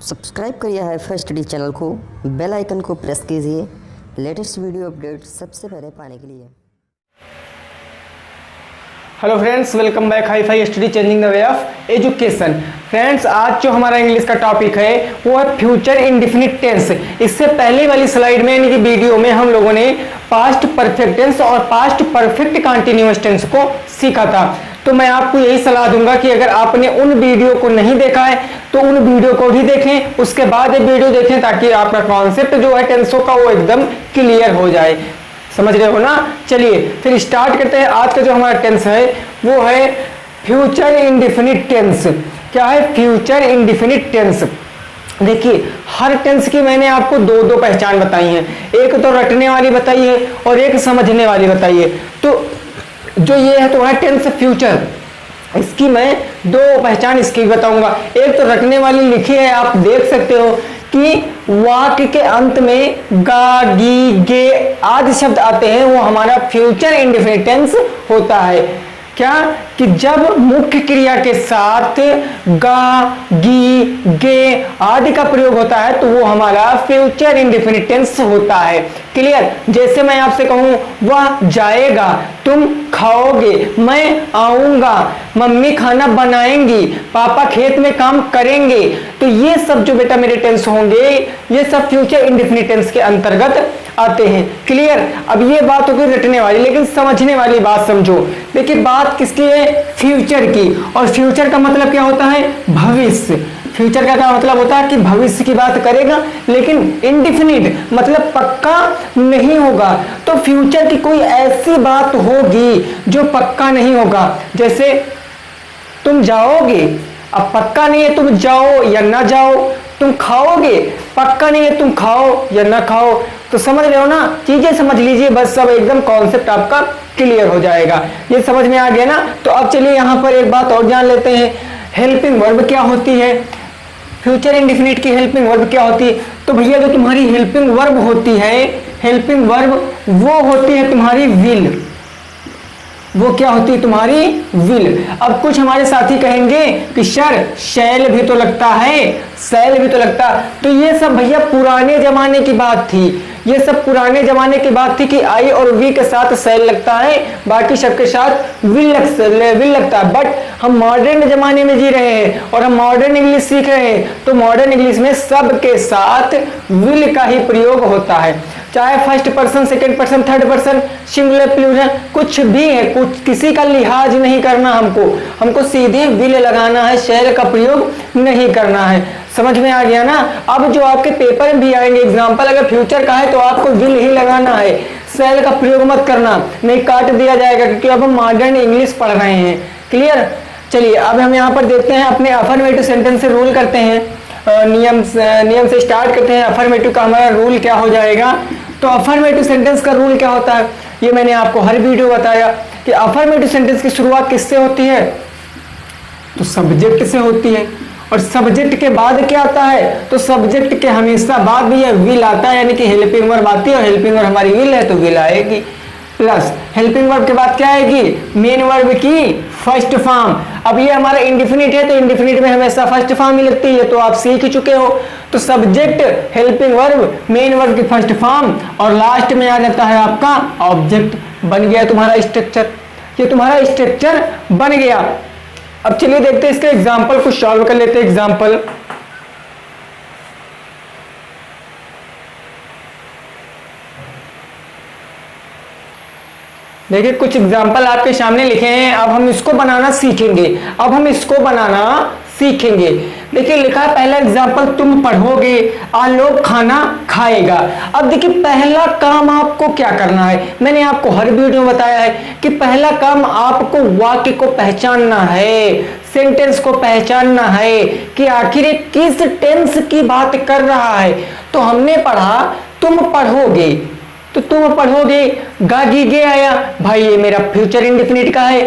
Subscribe करिए hifi study channel को, bell icon को प्रेस कीजिए लेटेस्ट वीडियो अपडेट सबसे पहले पाने के लिए। Hello friends, welcome back hifi study changing the way of education. Friends, आज जो हमारा इंग्लिश का टॉपिक है वो है फ्यूचर इंडेफिनिट टेंस। इससे पहले वाली स्लाइड में यानी कि वीडियो में हम लोगों ने पास्ट परफेक्ट टेंस और पास्ट परफेक्ट कंटीन्यूअस टेंस को सीखा था। तो मैं आपको यही सलाह दूंगा कि अगर आपने उन वीडियो को नहीं देखा है तो उन वीडियो को भी देखें, उसके बाद ये वीडियो देखें ताकि आपका कॉन्सेप्ट जो है टेंसों का वो एकदम क्लियर हो जाए। समझ रहे हो ना? चलिए फिर स्टार्ट करते हैं। आज का जो हमारा टेंस है वो है फ्यूचर इंडेफिनिट टेंस। क्या है फ्यूचर इंडेफिनिट टेंस? देखिए, हर टेंस की मैंने आपको दो दो पहचान बताई है, एक तो रटने वाली बताई है और एक समझने वाली बताई है। तो जो ये है तुम्हारा टेंस फ्यूचर, इसकी मैं दो पहचान इसकी बताऊंगा। एक तो रटने वाली लिखी है, आप देख सकते हो कि वाक्य के अंत में गा, गी, गे आदि शब्द आते हैं, वो हमारा फ्यूचर इंडेफिनिट टेंस होता है। क्या कि जब मुख्य क्रिया के साथ गा, गी, गे आदि का प्रयोग होता है तो वो हमारा फ्यूचर इंडेफिनिट टेंस होता है। क्लियर? जैसे मैं आपसे कहूं वह जाएगा, तुम खाओगे, मैं आऊंगा, मम्मी खाना बनाएंगी, पापा खेत में काम करेंगे, तो ये सब जो बेटा मेरे टेंस होंगे ये सब फ्यूचर इंडेफिनिट टेंस के अंतर्गत आते हैं। क्लियर? अब ये बात हो गई रटने वाली, लेकिन समझने वाली बात समझो। देखिए, बात किसकी है? फ्यूचर की। और फ्यूचर का मतलब क्या होता है? भविष्य। फ्यूचर का क्या मतलब होता है कि भविष्य की बात करेगा, लेकिन इंडेफिनिट मतलब पक्का नहीं होगा। तो फ्यूचर की कोई ऐसी बात होगी जो पक्का नहीं होगा। जैसे तुम जाओगे, अब पक्का नहीं है तुम जाओ या ना जाओ। तुम खाओगे, पक्का नहीं है तुम खाओ या ना खाओ। तो समझ रहे हो ना? चीजें समझ लीजिए, बस सब एकदम कॉन्सेप्ट आपका क्लियर हो जाएगा। ये समझ में आ गया ना? तो अब चलिए यहाँ पर एक बात और जान लेते हैं। हेल्पिंग वर्ब क्या होती है? फ्यूचर इंडेफिनिट की हेल्पिंग वर्ब क्या होती है? तो भैया जो तुम्हारी हेल्पिंग वर्ब होती है, हेल्पिंग वर्ब वो होती है तुम्हारी विल। वो क्या होती है? तुम्हारी विल। अब कुछ हमारे साथी कहेंगे कि सर शैल भी तो लगता है, शैल भी तो लगता। तो ये सब भैया पुराने जमाने की बात थी। ये सब पुराने जमाने की बात थी कि आई और वी के साथ शैल लगता है, बाकी सबके साथ विल लगता है। बट हम मॉडर्न जमाने में जी रहे हैं और हम मॉडर्न इंग्लिश सीख रहे हैं, तो मॉडर्न इंग्लिश में सबके साथ विल का ही प्रयोग होता है। चाहे first person, second person, third person, singular, plural, कुछ भी है, कुछ किसी का लिहाज नहीं करना। हमको सीधे विल लगाना है, शैल का प्रयोग नहीं करना है। समझ में आ गया ना? अब जो आपके पेपर में भी आएंगे एग्जाम्पल, अगर फ्यूचर का है तो आपको विल ही लगाना है, शैल का प्रयोग मत करना, नहीं काट दिया जाएगा, क्योंकि अब हम मॉडर्न इंग्लिश पढ़ रहे हैं। क्लियर? चलिए अब हम यहाँ पर देखते हैं, अपने अफर्मेटिव सेंटेंस से रूल करते हैं। नियम से स्टार्ट करते हैं। अफर्मेटिव का हमारा रूल क्या हो जाएगा? तो अफर्मेटिव सेंटेंस का रूल क्या होता है ये मैंने आपको हर वीडियो बताया कि अफर्मेटिव सेंटेंस की शुरुआत किससे होती है? तो सब्जेक्ट से होती है। और सब्जेक्ट के बाद क्या आता है? तो सब्जेक्ट के हमेशा बाद भी ये विल आता है, यानी कि हेल्पिंग वर्ब आती है और हेल्पिंग वर्ब हमारी विल है तो विल आएगी। प्लस हेल्पिंग वर्ब के बाद क्या आएगी? मेन वर्ब की फर्स्ट फॉर्म। अब ये हमारा इंडेफिनिट है तो इंडेफिनिट में हमेशा फर्स्ट फॉर्म ही लगती है, तो आप सीख चुके हो। तो subject, helping verb, main verb की फर्स्ट फॉर्म और लास्ट में आ जाता है आपका ऑब्जेक्ट। बन गया तुम्हारा स्ट्रक्चर। ये तुम्हारा स्ट्रक्चर बन गया। अब चलिए देखते हैं इसके एग्जाम्पल को सॉल्व कर लेते हैं। एग्जाम्पल देखिए, कुछ एग्जाम्पल आपके सामने लिखे हैं। अब हम इसको बनाना सीखेंगे। देखिए लिखा है पहला एग्जाम्पल, तुम पढ़ोगे, आलोक खाना खाएगा। अब देखिए पहला काम आपको क्या करना है? मैंने आपको हर वीडियो में बताया है कि पहला काम आपको वाक्य को पहचानना है, सेंटेंस को पहचानना है कि आखिर ये किस टेंस की बात कर रहा है। तो हमने पढ़ा तुम पढ़ोगे, तो तुम पढ़ोगे, गा, गी, गे आया, भाई ये मेरा फ्यूचर इंडेफिनिट का है।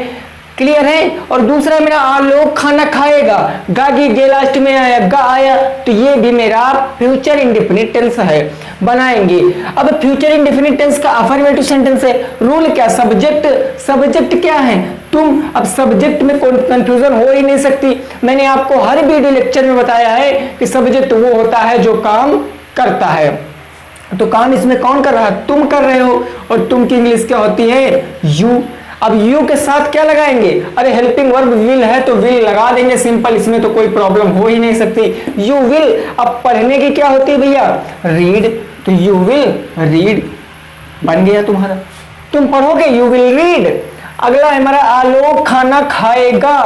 क्लियर है? और दूसरा मेरा आलोक खाना खाएगा, गा, गी, गे लास्ट में आया, गा आया, तो ये भी मेरा फ्यूचर इंडेफिनिट टेंस है। बनाएंगे। अब फ्यूचर इंडेफिनिट टेंस का अफर्मेटिव सेंटेंस है। रूल क्या? सब्जेक्ट क्या है? तुम अब सब्जेक्ट में कंफ्यूजन हो ही नहीं सकती। मैंने आपको हर वीडियो लेक्चर में बताया है कि सब्जेक्ट वो होता है जो काम करता है। तो काम इसमें कौन कर रहा है? तुम कर रहे हो। और तुम की इंग्लिश क्या होती है? यू। अब यू के साथ क्या लगाएंगे? अरे हेल्पिंग वर्ब विल है तो विल लगा देंगे, सिंपल, इसमें तो कोई प्रॉब्लम हो ही नहीं सकती। You will. अब पढ़ने की क्या होती है भैया? रीड। तो यू विल रीड बन गया तुम्हारा, तुम पढ़ोगे, यू विल रीड। अगला है हमारा आलोक खाना खाएगा।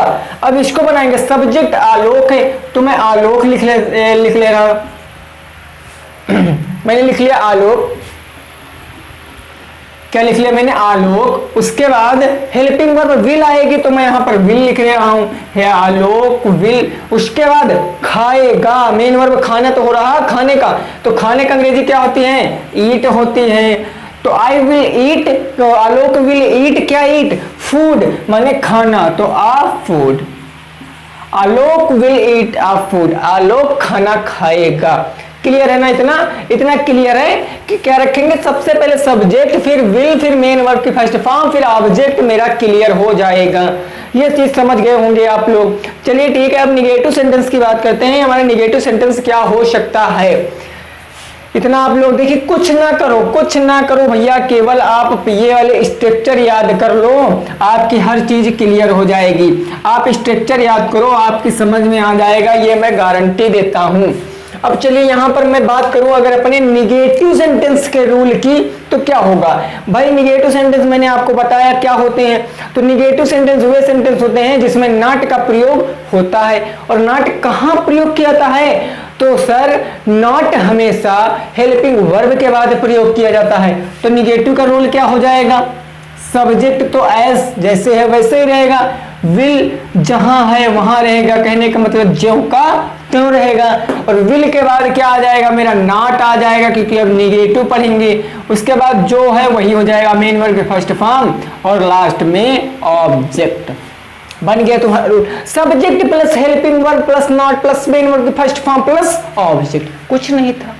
अब इसको बनाएंगे, सब्जेक्ट आलोक है तो मैं आलोक लिख ले रहा मैंने लिख लिया आलोक। क्या लिख लिया मैंने? आलोक। उसके बाद हेल्पिंग वर्ब विल आएगी तो मैं यहां पर विल लिख रहा हूं, है आलोक विल। उसके बाद खाएगा, मेन वर्ब खाना तो हो रहा खाने का, तो खाने का अंग्रेजी क्या होती है? ईट होती है। तो आई विल ईट, तो आलोक विल ईट, क्या ईट? फूड, माने खाना, तो a food. Alok will eat a food, Alok खाना खाएगा। क्लियर है ना? इतना क्लियर है कि क्या रखेंगे? सबसे पहले सब्जेक्ट, फिर विल, फिर मेन वर्ब की फर्स्ट फॉर्म, फिर ऑब्जेक्ट, मेरा क्लियर हो जाएगा। ये चीज समझ गए होंगे आप लोग। चलिए ठीक है, अब निगेटिव सेंटेंस की बात करते हैं। हमारा निगेटिव सेंटेंस क्या हो सकता है? इतना आप लोग देखिए, कुछ ना करो भैया, केवल आप ये वाले स्ट्रक्चर याद कर लो, आपकी हर चीज क्लियर हो जाएगी। आप स्ट्रक्चर याद करो, आपकी समझ में आ जाएगा, ये मैं गारंटी देता हूं। अब चलिए यहां पर मैं बात करूं अगर अपने निगेटिव सेंटेंस के रूल की, तो क्या होगा भाई? निगेटिव सेंटेंस मैंने आपको बताया क्या होते हैं। तो निगेटिव सेंटेंस वे सेंटेंस होते हैं जिसमें नॉट का प्रयोग होता है। और नॉट कहां प्रयोग किया जाता है? तो सर नॉट हमेशा हेल्पिंग वर्ब के बाद प्रयोग किया जाता है। तो निगेटिव का रूल क्या हो जाएगा? सब्जेक्ट तो एज जैसे है वैसे ही रहेगा, विल जहां है वहां रहेगा, कहने का मतलब ज्यों का त्यों रहेगा। और विल के बाद क्या आ जाएगा? मेरा नॉट आ जाएगा, क्योंकि अब निगेटिव पढ़ेंगे। उसके बाद जो है वही हो जाएगा, मेन वर्ब के फर्स्ट फॉर्म, और लास्ट में ऑब्जेक्ट। बन गया तुम्हारा rule, subject plus helping verb plus not plus main verb की फर्स्ट फॉर्म प्लस ऑब्जेक्ट। कुछ नहीं था।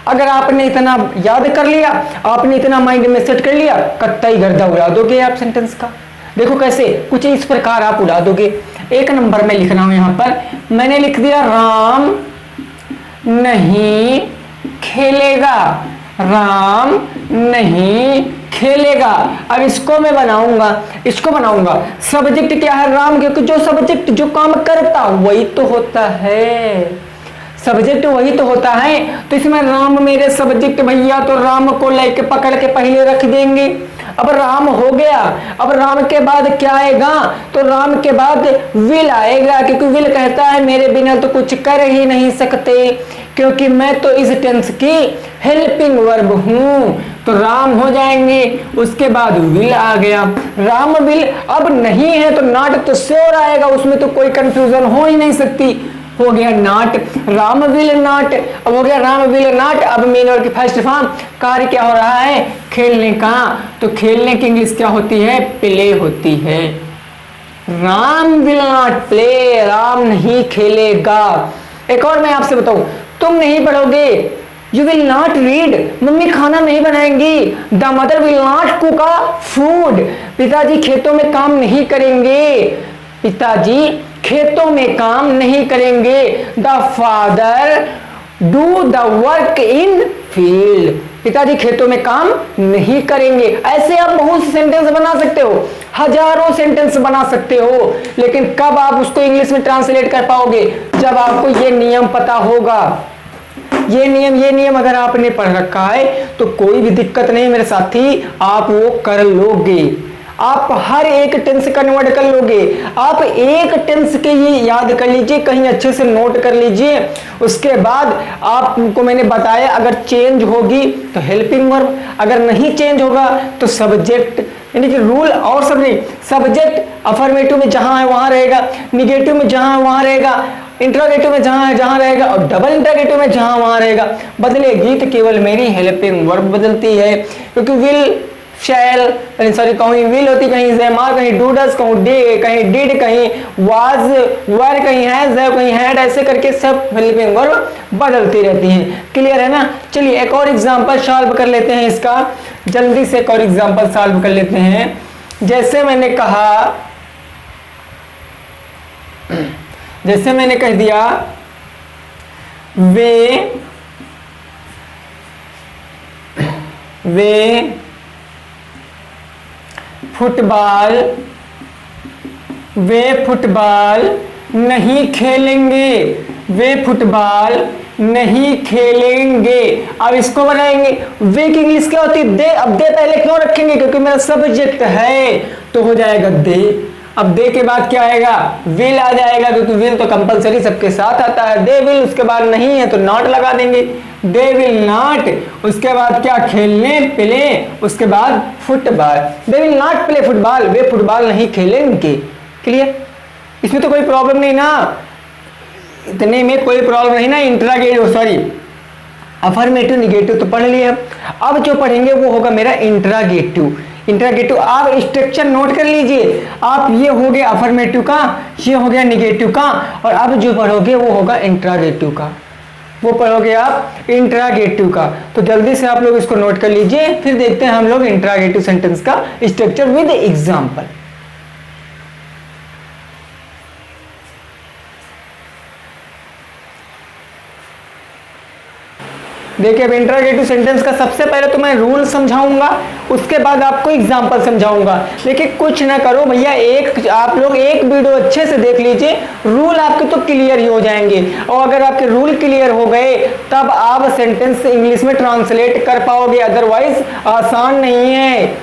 अगर आपने इतना याद कर लिया, आपने इतना माइंड में सेट कर लिया, कत्तई गर्दा उड़ा दोगे आप सेंटेंस का। देखो कैसे, कुछ इस प्रकार आप उड़ा दोगे। एक नंबर में लिख रहा हूं, यहां पर मैंने लिख दिया राम नहीं खेलेगा, राम नहीं खेलेगा। अब इसको मैं बनाऊंगा, सब्जेक्ट क्या है? राम, क्योंकि जो सब्जेक्ट जो काम करता वही तो होता है, सब्जेक्ट वही तो होता है। तो इसमें राम मेरे सब्जेक्ट भैया, तो राम को लेके पकड़ के पहले रख देंगे। अब राम हो गया, अब राम के बाद क्या आएगा? तो राम के बाद विल आएगा, क्योंकि विल कहता है मेरे बिना तो कुछ कर ही नहीं सकते, क्योंकि मैं तो इस टेंस की हेल्पिंग वर्ब हूं। तो राम हो जाएंगे, उसके बाद विल आ गया। राम विल अब नहीं है तो नॉट तो श्योर आएगा, उसमें तो कोई कंफ्यूजन हो ही नहीं सकती। हो गया नॉट, राम विल नॉट। अब हो गया राम विल नॉट। अब मेन वर्ब की फर्स्ट फॉर्म, कार्य क्या हो रहा है? खेलने का। तो खेलने की इंग्लिश क्या होती है? प्ले होती है। Ram will not play, Ram नहीं खेलेगा। एक और मैं आपसे बताऊं, तुम नहीं पढ़ोगे, you will not read, mummy खाना नहीं बनाएंगी, the mother will not cook a food, पिताजी खेतों में काम नहीं करेंगे, पिताजी खेतों में काम नहीं करेंगे, the father do the work in field, पिताजी खेतों में काम नहीं करेंगे। ऐसे आप बहुत से सेंटेंस बना सकते हो, हजारों सेंटेंस बना सकते हो, लेकिन कब आप उसको इंग्लिश में ट्रांसलेट कर पाओगे? जब आपको ये नियम पता होगा। ये नियम अगर आपने पढ़ रखा है तो कोई भी दिक्कत नहीं मेरे साथी, आप वो कर लोगे। आप हर एक टेंस कन्वर्ट कर लोगे। आप एक टेंस के ये याद कर लीजिए, कहीं अच्छे से नोट कर लीजिए। उसके बाद आपको मैंने बताया, अगर चेंज होगी तो हेल्पिंग वर्ब, अगर नहीं चेंज होगा तो सब्जेक्ट, यानी कि रूल और सब नहीं। सब्जेक्ट अफर्मेटिव में जहां है वहां रहेगा, निगेटिव में जहां है वहां रहेगा, इंट्रोगेटिव में जहां है जहां रहेगा, और डबल इंट्रोगेटिव में जहां वहां रहेगा। बदलेगी तो केवल मेरी हेल्पिंग वर्ब बदलती है, क्योंकि विल शैल, सॉरी, कहीं विल होती, कहीं ज़ेमार, कहीं डूडस, कहीं डिड, कहीं वाज, वर, कहीं हैज, कहीं हैड, ऐसे करके सब हेल्पिंग वर्ब बदलती रहती हैं। क्लियर है ना? चलिए एक और एग्जांपल सॉल्व कर लेते हैं इसका, जल्दी से एक और एग्जांपल सॉल्व कर लेते हैं। जैसे मैंने कहा जैसे मैंने कह दिया वे फुटबॉल नहीं खेलेंगे, वे फुटबॉल नहीं खेलेंगे। अब इसको बनाएंगे, वे की इंग्लिश क्या होती है? दे। अब दे पहले क्यों रखेंगे? क्योंकि मेरा सब्जेक्ट है, तो हो जाएगा दे। अब दे के बाद क्या आएगा? विल आ जाएगा, क्योंकि विल तो कंपलसरी सबके साथ आता है। दे विल, उसके बाद नहीं है तो नॉट लगा देंगे। दे विल नॉट, उसके बाद क्या? खेलने प्ले, उसके बाद football. They will not play football, way football नहीं खेलेंगे। क्लियर? इसमें तो कोई प्रॉब्लम नहीं ना, इतने में कोई प्रॉब्लम नहीं ना। इंट्रागेटिव, सॉरी अफर्मेटिव निगेटिव तो पढ़ लिए। अब जो पढ़ेंगे वो होगा मेरा इंट्रागेटिव। इंट्रागेटिव आप स्ट्रक्चर नोट कर लीजिए। आप ये हो गया अफर्मेटिव का, ये हो गया निगेटिव का, और अब जो पढ़ोगे वो होगा इंट्रागेटिव का, वो पढ़ोगे आप इंट्रागेटिव का। तो जल्दी से आप लोग इसको नोट कर लीजिए, फिर देखते हैं हम लोग इंट्रागेटिव सेंटेंस का स्ट्रक्चर विद एग्जांपल। देखिए, अब इंट्रागेटिव सेंटेंस का सबसे पहले तो मैं रूल समझाऊंगा, उसके बाद आपको एग्जांपल समझाऊंगा। देखिए, कुछ ना करो भैया, आप लोग एक वीडियो अच्छे से देख लीजिए, रूल आपके तो क्लियर ही हो जाएंगे। और अगर आपके रूल क्लियर हो गए तब आप सेंटेंस इंग्लिश में ट्रांसलेट कर पाओगे, अदरवाइज आसान नहीं है,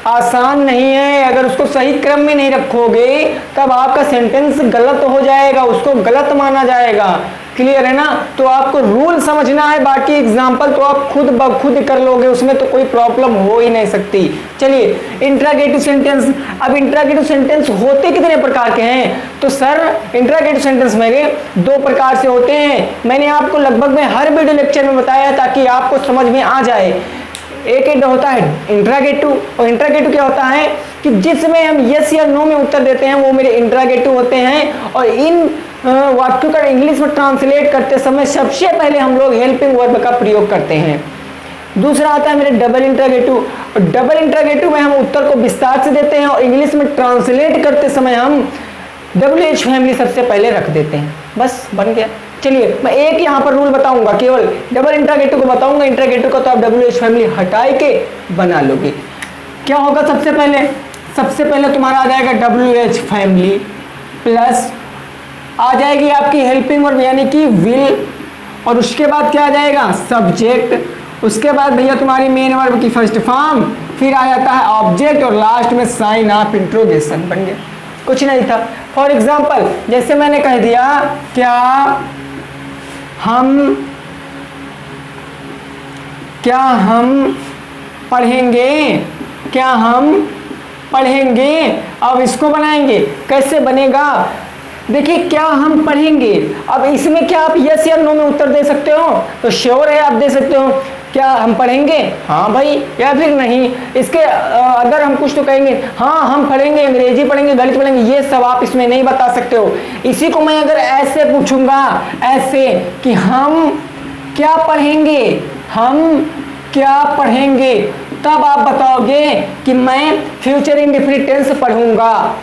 आसान नहीं है। अगर उसको सही क्रम में नहीं रखोगे तब आपका सेंटेंस गलत हो जाएगा, उसको गलत माना जाएगा। क्लियर है ना? तो आपको रूल समझना है, बाकी एग्जांपल तो आप खुद ब खुद कर लोगे, उसमें तो कोई प्रॉब्लम हो ही नहीं सकती। चलिए, इंट्रागेटिव सेंटेंस। अब इंट्रागेटिव सेंटेंस होते कितने प्रकार के हैं? तो सर इंट्रागेटिव सेंटेंस मेरे 2 प्रकार से होते हैं। मैंने आपको लगभग में हर वीडियो लेक्चर में बताया ताकि आपको समझ में आ जाए। एक होता है इंट्रागेटिव, और इंट्रागेटिव क्या होता है कि जिसमें हम यस या नो में उत्तर देते हैं, वो मेरे इंट्रागेटिव होते हैं। और इन वाक्यों का इंग्लिश में ट्रांसलेट करते समय सबसे पहले हम लोग हेल्पिंग वर्ब का प्रयोग करते हैं। दूसरा आता है मेरे डबल इंट्रागेटिव, और डबल इंट्रागेटिव में हम उत्तर को विस्तार से देते हैं और इंग्लिश में ट्रांसलेट करते समय हम WH फैमिली सबसे पहले रख देते हैं। बस बन गया। चलिए, मैं एक यहाँ पर रूल बताऊंगा, केवल डबल इंट्रागेटिव को बताऊंगा, इंट्रागेटिव को तो आप WH फैमिली हटा के बना लोगे। क्या होगा? सबसे पहले तुम्हारा आ जाएगा WH फैमिली प्लस आ जाएगी आपकी हेल्पिंग वर्ब यानी कि विल, और उसके बाद क्या आ जाएगा? सब्जेक्ट। उसके बाद भैया तुम्हारी मेन वर्ब की फर्स्ट फॉर्म, फिर आ जाता है ऑब्जेक्ट, और लास्ट में साइन ऑफ इंट्रोगेशन। बन गया, कुछ नहीं था। फॉर एग्जाम्पल, जैसे मैंने कह दिया, क्या हम पढ़ेंगे? अब इसको बनाएंगे, कैसे बनेगा? देखिए, क्या हम पढ़ेंगे, अब इसमें क्या आप यस या नो में उत्तर दे सकते हो? तो श्योर है, आप दे सकते हो। क्या हम पढ़ेंगे? हाँ भाई, या फिर नहीं। इसके अगर हम कुछ तो कहेंगे, हाँ हम पढ़ेंगे, अंग्रेजी पढ़ेंगे, गणित पढ़ेंगे, ये सब आप इसमें नहीं बता सकते हो। इसी को मैं अगर ऐसे पूछूंगा, ऐसे कि हम क्या पढ़ेंगे, तब आप बताओगे कि मैं फ्यूचर इंडेफिनिट टेंस पढ़ूंगा।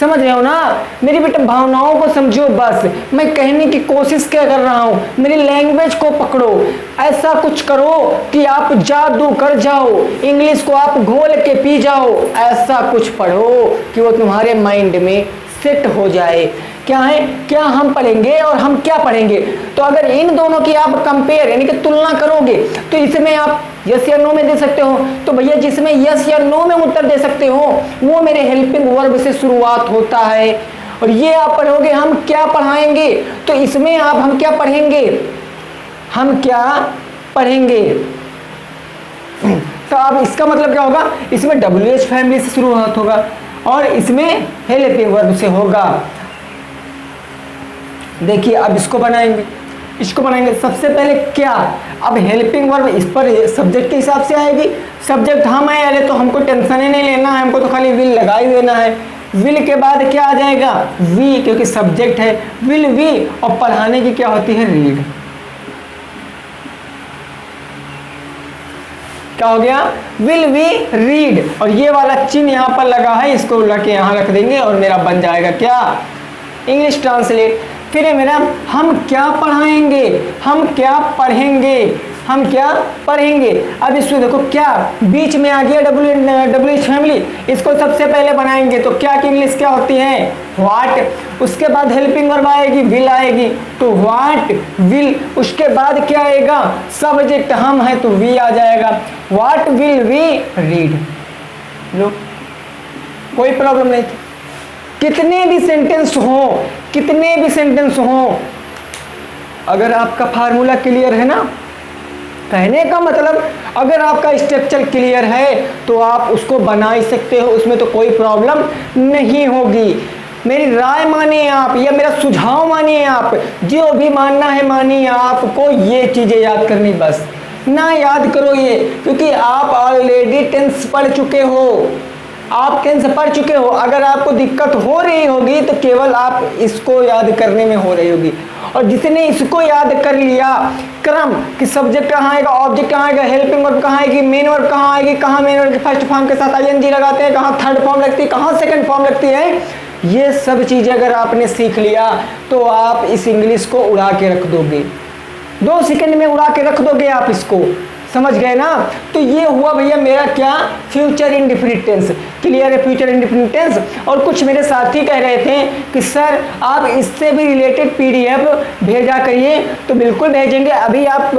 समझ रहे हो ना? मेरी बेटा भावनाओं को समझो, बस मैं कहने की कोशिश क्या कर रहा हूँ, मेरी लैंग्वेज को पकड़ो। ऐसा कुछ करो कि आप जादू कर जाओ, इंग्लिश को आप घोल के पी जाओ। ऐसा कुछ पढ़ो कि वो तुम्हारे माइंड में सेट हो जाए। क्या है? क्या हम पढ़ेंगे और हम क्या पढ़ेंगे। तो अगर इन दोनों की आप कंपेयर यानी कि तुलना करोगे तो इसमें आप यस या नो में दे सकते हो। तो भैया जिसमें यस या नो में उत्तर दे सकते हो वो मेरे हेल्पिंग वर्ब से शुरुआत होता है। और ये आप पढ़ोगे हम क्या पढ़ाएंगे, तो इसमें आप हम क्या पढ़ेंगे, तो अब इसका मतलब क्या होगा, इसमें WH फैमिली से शुरुआत होगा और इसमें हेल्पिंग वर्ब से होगा। देखिए, अब इसको बनाएंगे सबसे पहले क्या। अब हेल्पिंग वर्ब इस पर सब्जेक्ट के हिसाब से आएगी। सब्जेक्ट हम है अरे, तो हमको टेंशन ही नहीं लेना है, हमको तो खाली विल लगा ही देना है। विल के बाद क्या आ जाएगा? वी, क्योंकि सब्जेक्ट है। विल वी, और पढ़ाने की क्या होती है? रीड। क्या हो गया? Will we read. और ये वाला चिन्ह यहाँ पर लगा है, इसको लगा के यहाँ रख देंगे और मेरा बन जाएगा क्या? English translate. फिर है मेरा हम क्या पढ़ाएंगे, हम क्या पढ़ेंगे, हम क्या पढ़ेंगे। अब इसको देखो क्या बीच में आ गया डब्ल्यू एच फैमिली, इसको सबसे पहले बनाएंगे तो क्या की इंग्लिश क्या होती है व्हाट। उसके बाद हेल्पिंग वर्ब आएगी विल आएगी तो व्हाट विल। उसके बाद क्या आएगा सब्जेक्ट हम है तो वी आ जाएगा, व्हाट विल वी रीड। लो कोई प्रॉब्लम नहीं थी। कितने भी सेंटेंस हो, कितने भी सेंटेंस हो, अगर आपका फार्मूला क्लियर है ना, कहने का मतलब अगर आपका स्ट्रक्चर क्लियर है तो आप उसको बना ही सकते हो, उसमें तो कोई प्रॉब्लम नहीं होगी। मेरी राय मानिए आप या मेरा सुझाव मानिए आप, जो भी मानना है मानिए, आपको ये चीजें याद करनी बस ना याद करो ये, क्योंकि आप ऑलरेडी टेंस पढ़ चुके हो, आप टेंस पढ़ चुके हो। अगर आपको दिक्कत हो रही होगी तो केवल आप इसको याद करने में हो रही होगी, और जिसने इसको याद कर लिया क्रम कि सब्जेक्ट कहाँ आएगा, ऑब्जेक्ट कहाँ आएगा, हेल्पिंग वर्ब कहाँ आएगी, मेन वर्ब कहाँ आएगी, कहाँ मेन वर्ब फर्स्ट फॉर्म के साथ आईएनजी लगाते हैं, कहाँ थर्ड फॉर्म लगती है, कहाँ सेकंड फॉर्म लगती है, ये सब चीजें अगर आपने सीख लिया तो आप इस इंग्लिश को उड़ा के रख दोगे, 2 सेकंड में उड़ा के रख दोगे आप इसको, समझ गए ना। तो ये हुआ भैया मेरा क्या फ्यूचर इंडेफिनिट टेंस। क्लियर है फ्यूचर इंडेफिनिट टेंस। और कुछ मेरे साथी कह रहे थे कि सर आप इससे भी रिलेटेड पीडीएफ भेजा करिए, तो बिल्कुल भेजेंगे। अभी आप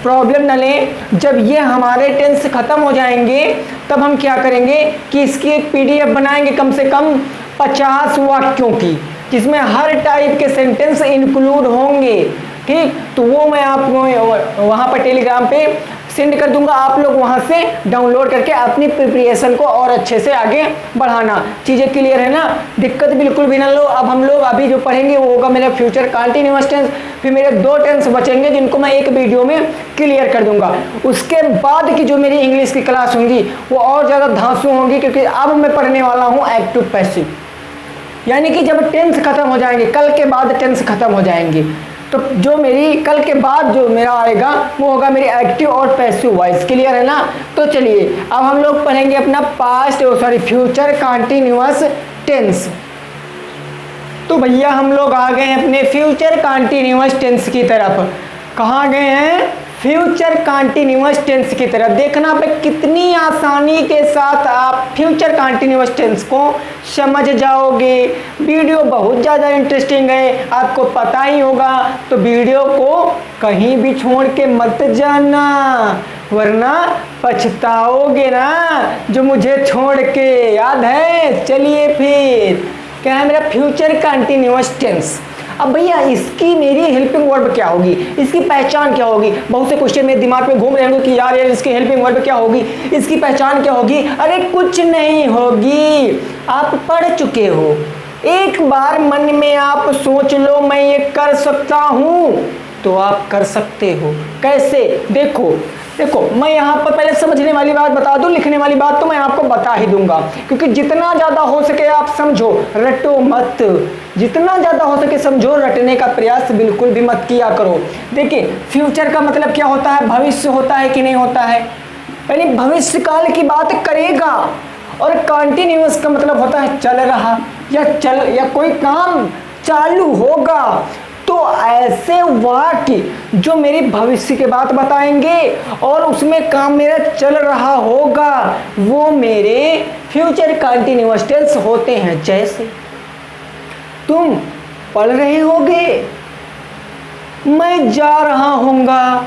प्रॉब्लम न लें, जब ये हमारे टेंस खत्म हो जाएंगे तब हम क्या करेंगे कि इसकी एक पीडीएफ बनाएंगे कम से कम 50 वाक्यों की, जिसमें हर टाइप के सेंटेंस इंक्लूड होंगे, ठीक। तो वो मैं आपको वहाँ पर टेलीग्राम पे सेंड कर दूंगा, आप लोग वहाँ से डाउनलोड करके अपनी प्रिपरेशन को और अच्छे से आगे बढ़ाना। चीज़ें क्लियर है ना, दिक्कत बिल्कुल भी ना लो। अब हम लोग अभी जो पढ़ेंगे वो होगा मेरा फ्यूचर कंटीन्यूअस टेंस, फिर मेरे 2 टेंस बचेंगे जिनको मैं एक वीडियो में क्लियर कर दूंगा। उसके बाद की जो मेरी इंग्लिश की क्लास होंगी वो और ज़्यादा धांसू होंगी, क्योंकि अब मैं पढ़ने वाला हूँ एक्टिव पैसिव, यानी कि जब टेंस खत्म हो जाएंगे, कल के बाद टेंस खत्म हो जाएंगे, तो जो मेरी कल के बाद जो मेरा आएगा वो होगा मेरी एक्टिव और पैसिव वॉइस। क्लियर है ना। तो चलिए अब हम लोग पढ़ेंगे अपना फ्यूचर कंटीन्यूअस टेंस। तो भैया हम लोग आ गए हैं अपने फ्यूचर कंटीन्यूअस टेंस की तरफ। कहाँ गए हैं? फ्यूचर कंटीन्यूअस टेंस की तरफ। देखना पे कितनी आसानी के साथ आप फ्यूचर कंटीन्यूअस टेंस को समझ जाओगे। वीडियो बहुत ज़्यादा इंटरेस्टिंग है, आपको पता ही होगा, तो वीडियो को कहीं भी छोड़ के मत जाना, वरना पछताओगे ना, जो मुझे छोड़ के, याद है। चलिए फिर क्या है मेरा फ्यूचर कंटीन्यूअस टेंस। अब भैया इसकी मेरी हेल्पिंग वर्ब क्या होगी, इसकी पहचान क्या होगी? बहुत से क्वेश्चन मेरे दिमाग में घूम रहे होंगे कि यार इसकी हेल्पिंग वर्ब क्या होगी, इसकी पहचान क्या होगी। अरे कुछ नहीं होगी, आप पढ़ चुके हो। एक बार मन में आप सोच लो मैं ये कर सकता हूँ, तो आप कर सकते हो। कैसे? देखो मैं यहाँ पर पहले समझने वाली बात बता दूं, लिखने वाली बात तो मैं आपको बता ही दूंगा, क्योंकि जितना ज़्यादा हो सके आप समझो, रटो मत। जितना ज़्यादा हो सके समझो, रटने का प्रयास बिल्कुल भी मत किया करो। देखिए फ्यूचर का मतलब क्या होता है? भविष्य होता है कि नहीं होता है? यानी भविष्य काल की बात करेगा। और कंटिन्यूअस का मतलब होता है चल रहा, या कोई काम चालू होगा। तो ऐसे वाक्य जो मेरी भविष्य की बात बताएंगे और उसमें काम मेरा चल रहा होगा, वो मेरे फ्यूचर कंटीन्यूअस टेंस होते हैं। जैसे तुम पढ़ रहे होगे, मैं जा रहा हूँगा,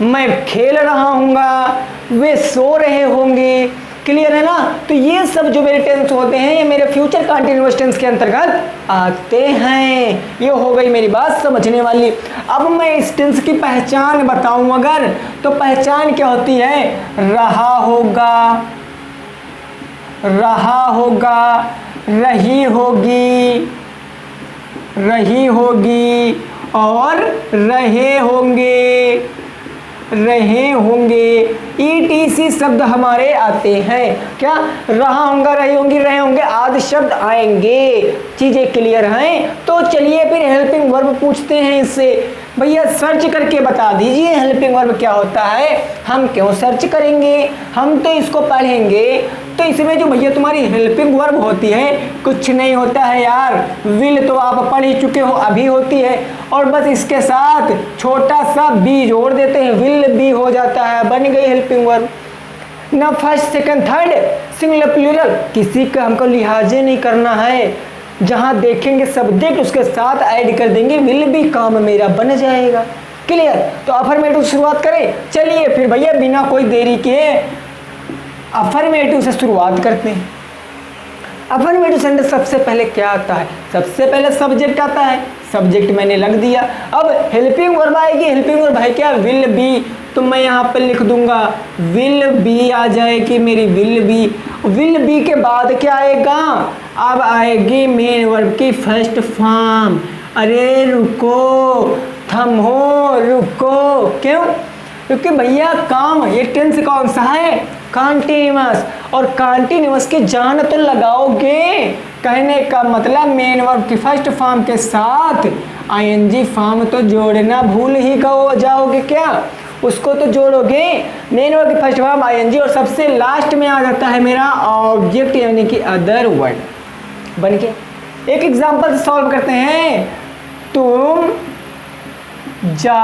मैं खेल रहा हूँगा, वे सो रहे होंगे। क्लियर है ना। तो ये सब जो मेरे टेंस होते हैं ये मेरे फ्यूचर कंटीन्यूअस टेंस के अंतर्गत आते हैं। ये हो गई मेरी बात समझने वाली। अब मैं इस टेंस की पहचान बताऊं अगर, तो पहचान क्या होती है? रहा होगा, रहा होगा, रही होगी, रही होगी, और रहे होंगे, रहे होंगे। ETC शब्द हमारे आते हैं। क्या? रहा होगा, रही होंगी, रहे होंगे आदि शब्द आएंगे। चीजें क्लियर हैं? तो चलिए फिर हेल्पिंग वर्ब पूछते हैं इससे। भैया सर्च करके बता दीजिए हेल्पिंग वर्ब क्या होता है। हम क्यों सर्च करेंगे, हम तो इसको पढ़ेंगे। तो इसमें जो भैया तुम्हारी हेल्पिंग वर्ब होती है कुछ नहीं होता है यार, विल तो आप पढ़ ही चुके हो, अभी होती है, और बस इसके साथ छोटा सा बी जोड़ देते हैं, विल बी हो जाता है, बन गई हेल्पिंग वर्ब ना। First second third singular plural किसी का हमको लिहाजे नहीं करना है, जहां देखेंगे सब्जेक्ट उसके साथ ऐड कर देंगे, विल बी काम मेरा बन जाएगा। क्लियर? तो अफर्मेटिव शुरुआत करें, चलिए फिर भैया बिना कोई देरी के अफर्मेटिव से शुरुआत करते हैं। अफर्मेटिव सेंटेंस सबसे पहले क्या आता है? सबसे पहले सब्जेक्ट आता है, सब्जेक्ट मैंने लग दिया। अब हेल्पिंग वर्ब आएगी, हेल्पिंग वर्ब है क्या? विल बी, तो मैं यहाँ पर लिख दूंगा विल बी आ जाएगी मेरी, विल बी। विल बी के बाद क्या आएगा? अब आएगी मेन वर्ब की फर्स्ट फॉर्म। अरे रुको, थमो, रुको, क्यों? क्योंकि भैया काम ये टेंस कौन सा है? कॉन्टिन्यूअस, और कॉन्टिन्यूअस की जान तो लगाओगे। कहने का मतलब मेन वर्ब की फर्स्ट फॉर्म के साथ आईएनजी फॉर्म तो जोड़ना भूल ही जाओगे क्या? उसको तो जोड़ोगे। मेन वर्ब की फर्स्ट फॉर्म आईएनजी और सबसे लास्ट में आ जाता है मेरा ऑब्जेक्ट यानी कि अदर वर्ड बन के। एक एग्जांपल से सॉल्व करते हैं। तुम जा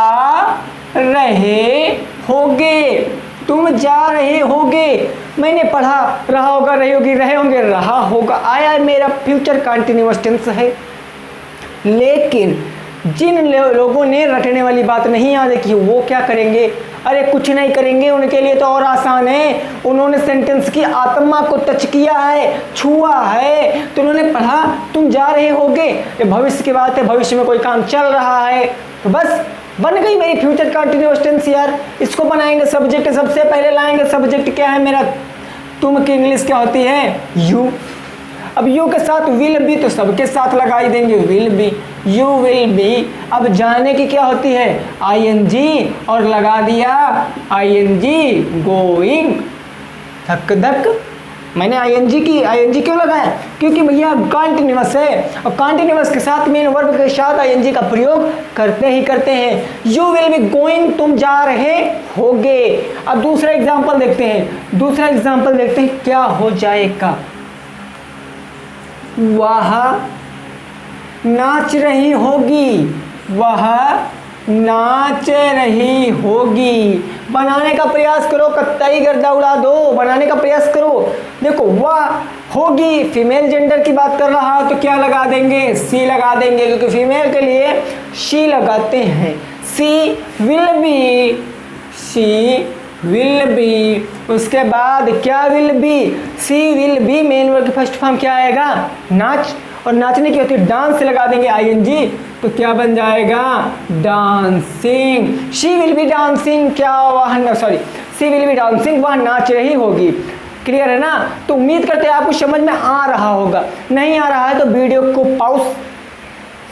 रहे होगे, तुम जा रहे होगे, मैंने पढ़ा रहा होगा, रही होगी, रहे होंगे, रहा होगा, आया मेरा फ्यूचर कंटिन्यूअस टेंस है। लेकिन जिन लोगों ने रटने वाली बात नहीं याद की वो क्या करेंगे? अरे कुछ नहीं करेंगे, उनके लिए तो और आसान है। उन्होंने सेंटेंस की आत्मा को टच किया है, छुआ है, तो उन्होंने पढ़ा तुम जा रहे होगे, ये भविष्य की बात है, भविष्य में कोई काम चल रहा है, तो बस बन गई मेरी फ्यूचर कंटिन्यूअस टेंस यार। इसको बनाएंगे सब्जेक्ट, सबसे पहले लाएंगे सब्जेक्ट क्या है मेरा? तुम की इंग्लिश क्या होती है? यू। अब यू के साथ विल बी तो सबके साथ लगाई देंगे, will be, you will be. अब जाने की क्या होती है? आईएनजी, और लगा दिया आईएनजी गोइंग, धक धक। मैंने आईएनजी क्यों लगाया? क्योंकि भैया कंटिन्यूअस है, और कंटिन्यूअस के साथ मेन वर्ब के साथ आईएनजी का प्रयोग करते ही करते हैं। यू विल बी गोइंग, तुम जा रहे होगे। अब दूसरा एग्जांपल देखते हैं, क्या हो जाएगा? वह नाच रही होगी, वह नाच रही होगी। बनाने का प्रयास करो, कत्तई गर्दा उड़ा दो, बनाने का प्रयास करो। देखो वह होगी, फीमेल जेंडर की बात कर रहा तो क्या लगा देंगे? सी लगा देंगे, क्योंकि फीमेल के लिए शी लगाते हैं। She will be, she will be, उसके बाद क्या will be? She will be, main verb की फर्स्ट फॉर्म क्या आएगा? नाच, और नाचने की होती है डांस से लगा देंगे आईएनजी, तो क्या बन जाएगा? Dancing. She will be dancing, क्या वह sorry she will be dancing, वह नाच रही होगी। क्लियर है ना? तो उम्मीद करते हैं आपको समझ में आ रहा होगा। नहीं आ रहा है तो वीडियो को पॉज,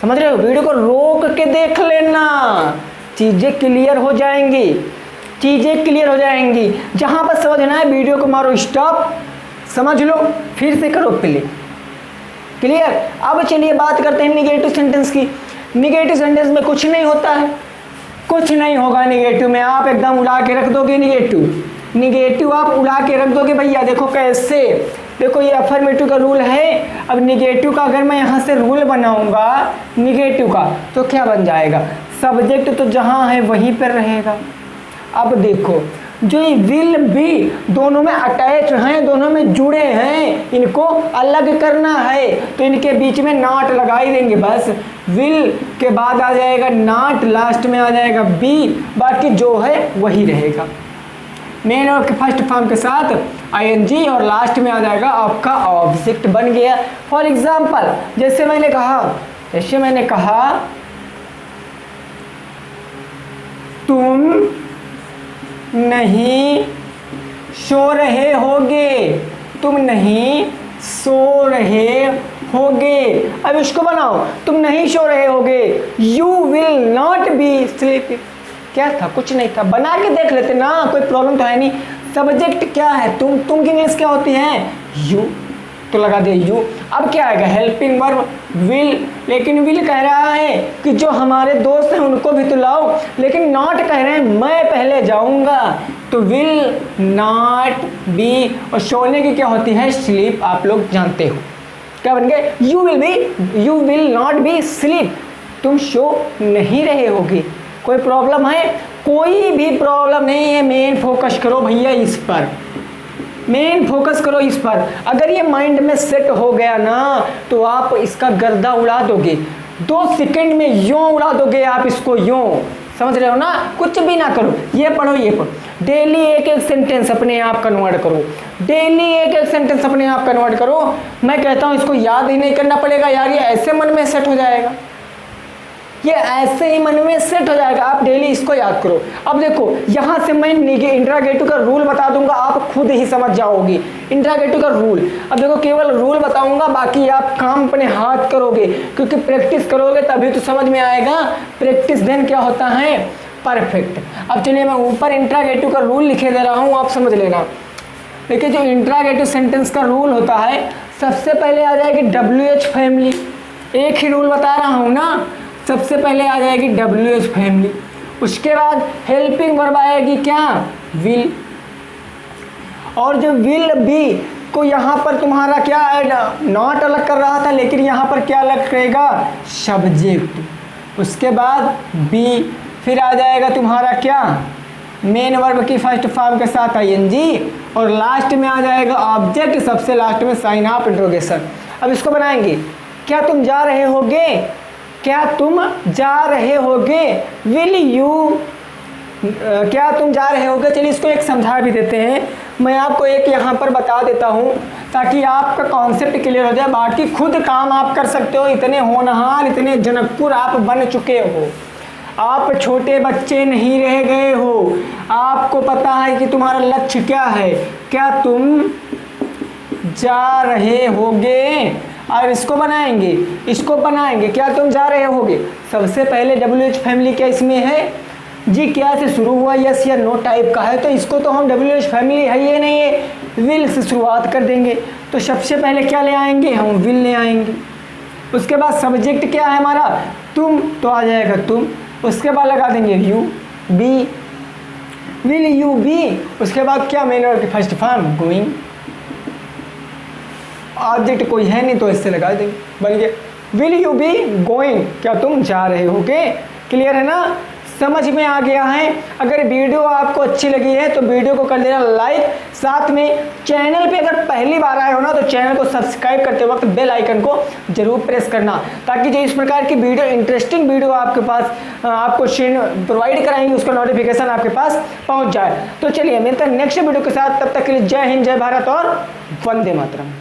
समझ रहे हो, वीडियो को रोक के देख लेना, चीजें क्लियर हो जाएंगी, चीजें क्लियर हो जाएंगी। जहां पर समझना है वीडियो को मारो स्टॉप, समझ लो, फिर से करो प्ले। क्लियर? अब चलिए बात करते हैं निगेटिव सेंटेंस की। निगेटिव सेंटेंस में कुछ नहीं होता है, कुछ नहीं होगा निगेटिव में, आप एकदम उड़ा के रख दोगे निगेटिव आप उड़ा के रख दोगे भैया। देखो कैसे, देखो ये अफर्मेटिव का रूल है। अब निगेटिव का अगर मैं यहाँ से रूल बनाऊंगा निगेटिव का, तो क्या बन जाएगा? सब्जेक्ट तो जहाँ है वहीं पर रहेगा। अब देखो जो ये विल बी दोनों में अटैच हैं, दोनों में जुड़े हैं, इनको अलग करना है तो इनके बीच में नॉट लगाई देंगे। बस विल के बाद आ जाएगा नॉट, लास्ट में आ जाएगा बी, बाकी जो है वही रहेगा। मेन वर्ब के फर्स्ट फॉर्म के साथ आईएनजी और लास्ट में आ जाएगा आपका ऑब्जेक्ट बन गया। फॉर एग्जाम्पल जैसे मैंने कहा तुम नहीं सो रहे होगे, तुम नहीं सो रहे होगे। अब इसको बनाओ, तुम नहीं सो रहे होगे, you will not be sleeping. क्या था? कुछ नहीं था, बना के देख लेते ना, कोई प्रॉब्लम तो है नहीं। सब्जेक्ट क्या है? तुम की इंग्लिश क्या होती है? यू, तो लगा दे यू। अब क्या आएगा? हेल्पिंग वर्ब विल, लेकिन विल कह रहा है कि जो हमारे दोस्त हैं उनको भी तो लाओ, लेकिन नॉट कह रहे हैं मैं पहले जाऊंगा। तो विल नॉट बी, और सोने की क्या होती है? स्लीप, आप लोग जानते हो। क्या बन गए? You will not be sleep, तुम सो नहीं रहे होगे। कोई प्रॉब्लम है? कोई भी प्रॉब्लम नहीं है। मेन फोकस करो भैया इस पर, मेन फोकस करो इस पर। अगर ये माइंड में सेट हो गया ना तो आप इसका गर्दा उड़ा दोगे, 2 सेकंड में यूं उड़ा दोगे आप इसको, यूं, समझ रहे हो ना? कुछ भी ना करो, ये पढ़ो ये पढ़ो, डेली एक एक सेंटेंस अपने आप कन्वर्ट करो, डेली एक एक सेंटेंस अपने आप कन्वर्ट करो। मैं कहता हूँ इसको याद ही नहीं करना पड़ेगा यार, ये ऐसे मन में सेट हो जाएगा, ये ऐसे ही मन में सेट हो जाएगा। आप डेली इसको याद करो। अब देखो यहाँ से मैं इंट्रागेटिव का रूल बता दूंगा, आप खुद ही समझ जाओगे इंट्रागेटिव का रूल। अब देखो केवल रूल बताऊंगा, बाकी आप काम अपने हाथ करोगे, क्योंकि प्रैक्टिस करोगे तभी तो समझ में आएगा। प्रैक्टिस देन क्या होता है? परफेक्ट। अब चलिए मैं ऊपर इंट्रागेटिव का रूल लिखे दे रहा हूँ, आप समझ लेना। देखिए जो इंट्रागेटिव सेंटेंस का रूल होता है, सबसे पहले आ जाएगी WH फैमिली, एक ही रूल बता रहा हूँ ना, सबसे पहले आ जाएगी WH फैमिली। उसके बाद हेल्पिंग वर्ब आएगी क्या? विल। और जो विल बी को यहाँ पर तुम्हारा क्या ऐड, नॉट अलग कर रहा था, लेकिन यहाँ पर क्या अलग करेगा? सब्जेक्ट। उसके बाद बी, फिर आ जाएगा तुम्हारा क्या? मेन वर्ब की फर्स्ट फॉर्म के साथ ING, और लास्ट में आ जाएगा ऑब्जेक्ट, सबसे लास्ट में साइन ऑफ इंट्रोगेशन। अब इसको बनाएंगे। क्या तुम जा रहे होगे? क्या तुम जा रहे होगे? विल यू, क्या तुम जा रहे होगे? चलिए इसको एक समझा भी देते हैं। मैं आपको एक यहाँ पर बता देता हूँ ताकि आपका कॉन्सेप्ट क्लियर हो जाए। बाकी खुद काम आप कर सकते हो, इतने होनहार, इतने जनकपुर आप बन चुके हो, आप छोटे बच्चे नहीं रह गए हो। आपको पता है कि तुम्हारा लक्ष्य क्या है। क्या तुम जा रहे होगे? और इसको बनाएंगे, इसको बनाएंगे। क्या तुम जा रहे होगे? सबसे पहले WH फैमिली क्या इसमें है जी? क्या से शुरू हुआ, यस या नो टाइप का है, तो इसको तो हम WH फैमिली है ये नहीं है, विल से शुरुआत कर देंगे। तो सबसे पहले क्या ले आएंगे? हम विल ले आएंगे। उसके बाद सब्जेक्ट क्या है हमारा? तुम, तो आ जाएगा तुम। उसके बाद लगा देंगे you, be, will you be. उसके बाद क्या? मेन वर्ब की फर्स्ट फॉर्म गोइंग, ऑब्जेक्ट कोई है नहीं तो इससे लगा देंगे, बन गया विल यू बी गोइंग, क्या तुम जा रहे होगे। क्लियर है ना? समझ में आ गया है? अगर वीडियो आपको अच्छी लगी है तो वीडियो को कर देना लाइक, साथ में चैनल पे अगर पहली बार आए हो ना तो चैनल को सब्सक्राइब करते वक्त बेल आइकन को जरूर प्रेस करना, ताकि जो इस प्रकार की वीडियो, इंटरेस्टिंग वीडियो आपके पास आपको प्रोवाइड कराएंगे, उसका नोटिफिकेशन आपके पास पहुंच जाए। तो चलिए मिलते हैं नेक्स्ट वीडियो के साथ, तब तक के लिए जय हिंद, जय भारत और वंदे मातरम।